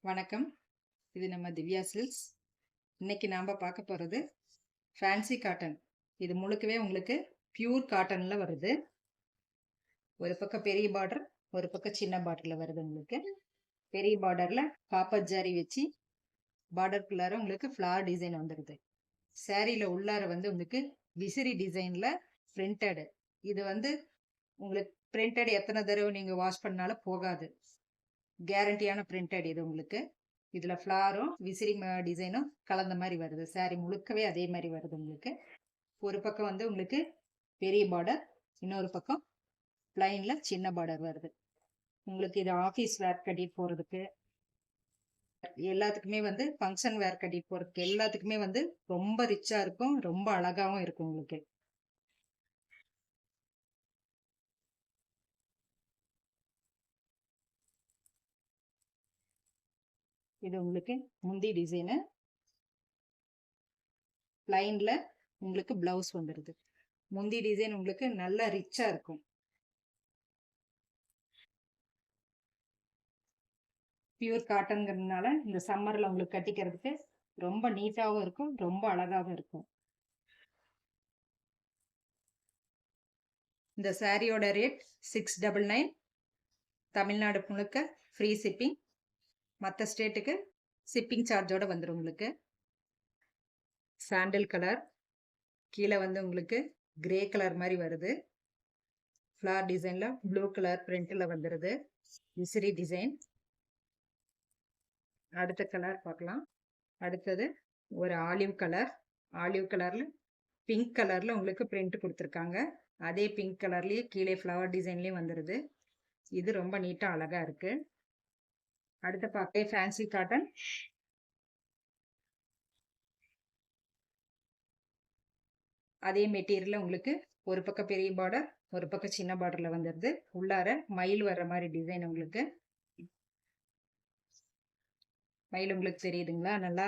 வணக்கம். இது நம்ம திவ்யா சில்க்ஸ். இன்னைக்கு நாம பார்க்க போறது ஃபேன்சி காட்டன். இது முழுக்கவே உங்களுக்கு பியூர் காட்டன்ல வருது. ஒரு பக்கம் பெரிய பார்டர், ஒரு பக்கம் சின்ன பார்டர்ல வருது உங்களுக்கு. பெரிய பார்டர்ல காப்பர் ஜரி வச்சு பார்டருக்குள்ளார உங்களுக்கு ஃப்ளார் டிசைன் வந்துருது. சாரியில உள்ளார உங்களுக்கு விசிறி டிசைன்ல பிரிண்டட். இது உங்களுக்கு பிரிண்டட் எத்தனை தடவை நீங்க வாஷ் பண்ணாலும் போகாது. கேரண்டியான பிரிண்டட் இது உங்களுக்கு. இதுல ஃப்ளாரும் விசிறி டிசைனும் கலந்த மாதிரி வருது. சாரி முழுக்கவே அதே மாதிரி வருது உங்களுக்கு. ஒரு பக்கம் உங்களுக்கு பெரிய பார்டர், இன்னொரு பக்கம் பிளைன்ல சின்ன பார்டர் வருது. உங்களுக்கு இது ஆஃபீஸ் வேர் கட்டிட்டு போறதுக்கு எல்லாத்துக்குமே ஃபங்க்ஷன் வேர் கட்டிட்டு போறதுக்கு எல்லாத்துக்குமே ரொம்ப ரிச்சா இருக்கும், ரொம்ப அழகாவும் இருக்கும் உங்களுக்கு. இது உங்களுக்கு முந்தி டிசைனு, பிளைன்ல உங்களுக்கு பிளவுஸ் வந்துருது. முந்தி டிசைன் உங்களுக்கு நல்லா ரிச்சா இருக்கும். பியூர் காட்டன்ங்கிறதுனால இந்த சம்மர்ல உங்களுக்கு கட்டிக்கிறதுக்கு ரொம்ப நீட்டாவும் இருக்கும், ரொம்ப அழகாவும் இருக்கும். இந்த சாரியோட ரேட் 699. தமிழ்நாடு முழுக்க ஃப்ரீ ஷிப்பிங். மற்ற ஸ்டேட்டுக்கு ஷிப்பிங் சார்ஜோட வந்துடும் உங்களுக்கு. சாண்டில் கலர், கீழே உங்களுக்கு கிரே கலர் மாதிரி வருது. ஃப்ளார் டிசைன்ல ப்ளூ கலர் பிரிண்ட்ல வந்துடுது. விசிறி டிசைன். அடுத்த கலர் பார்க்கலாம். அடுத்தது ஒரு ஆலிவ் கலர். ஆலிவ் கலர்ல பிங்க் கலர்ல உங்களுக்கு பிரிண்ட் கொடுத்துருக்காங்க. அதே பிங்க் கலர்லயே கீழே ஃப்ளவர் டிசைன்லயும் வந்துடுது. இது ரொம்ப நீட்டா அழகா இருக்கு. அடுத்த பார்க்க ஃபேன்சி காட்டன். அதே மெட்டீரியல்ல உங்களுக்கு ஒரு பக்கம் பெரிய பார்டர், ஒரு பக்கம் சின்ன பார்டர்ல வந்துடுது. உள்ளார மயில் வர்ற மாதிரி டிசைன் உங்களுக்கு. மயில் உங்களுக்கு தெரியுதுங்களா? நல்லா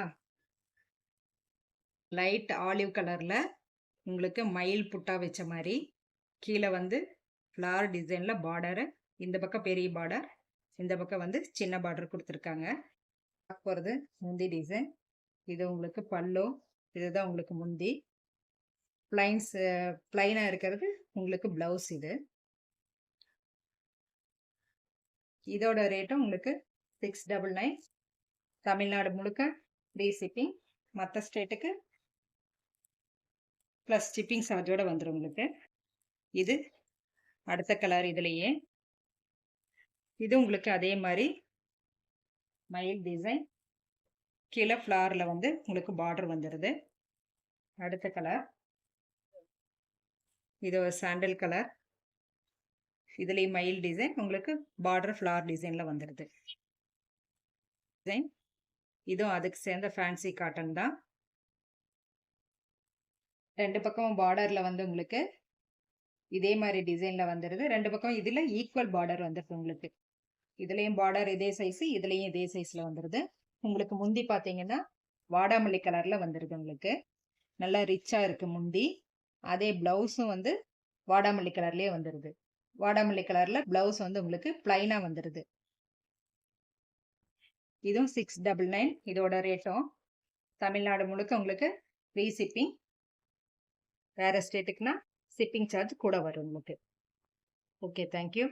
லைட் ஆலிவ் கலர்ல உங்களுக்கு மயில் புட்டா வச்ச மாதிரி கீழே ஃப்ளார் டிசைன்ல பார்டரு. இந்த பக்கம் பெரிய பார்டர், இந்த பக்கம் சின்ன பார்டர் கொடுத்துருக்காங்க. போகிறது முந்தி டிசைன். இது உங்களுக்கு பல்லு, இதுதான் உங்களுக்கு முந்தி. பிளைனா இருக்கிறது உங்களுக்கு பிளவுஸ். இதோட ரேட்டும் உங்களுக்கு 699. தமிழ்நாடு முழுக்க ஃப்ரீ ஷிப்பிங். மற்ற ஸ்டேட்டுக்கு ப்ளஸ் ஷிப்பிங் சார்ஜோட வந்துடும் உங்களுக்கு. இது அடுத்த கலர். இதுலேயே இது உங்களுக்கு அதே மாதிரி மயில் டிசைன், கீழே ஃப்ளாரில் உங்களுக்கு பார்டர் வந்துடுது. அடுத்த கலர் இது ஒரு சாண்டல் கலர். இதுலேயும் மயில் டிசைன் உங்களுக்கு பார்டர் ஃப்ளார் டிசைனில் வந்துடுது. டிசைன் இதுவும் அதுக்கு சேர்ந்த ஃபேன்சி காட்டன் தான். ரெண்டு பக்கமும் பார்டரில் உங்களுக்கு இதே மாதிரி டிசைனில் வந்துடுது. ரெண்டு பக்கம் இதில் ஈக்குவல் பார்டர் வந்துடுது உங்களுக்கு. இதுலேயும் பார்டர் இதே சைஸு, இதுலேயும் இதே சைஸில் வந்துடுது. உங்களுக்கு முந்தி பார்த்தீங்கன்னா வாடாமல்லி கலரில் வந்துடுது உங்களுக்கு. நல்லா ரிச்சாக இருக்குது முந்தி. அதே ப்ளவுஸும் வாடாமல்லி கலர்லேயே வந்துடுது. வாடாமல்லி கலரில் ப்ளவுஸ் உங்களுக்கு பிளைனாக வந்துடுது. இதுவும் 699. இதோட ரேட்டும் தமிழ்நாடு முழுக்க உங்களுக்கு ஃப்ரீ ஷிப்பிங். வேறு ஸ்டேட்டுக்குன்னா ஷிப்பிங் சார்ஜ் கூட வரும் உங்களுக்கு. Okay, thank you.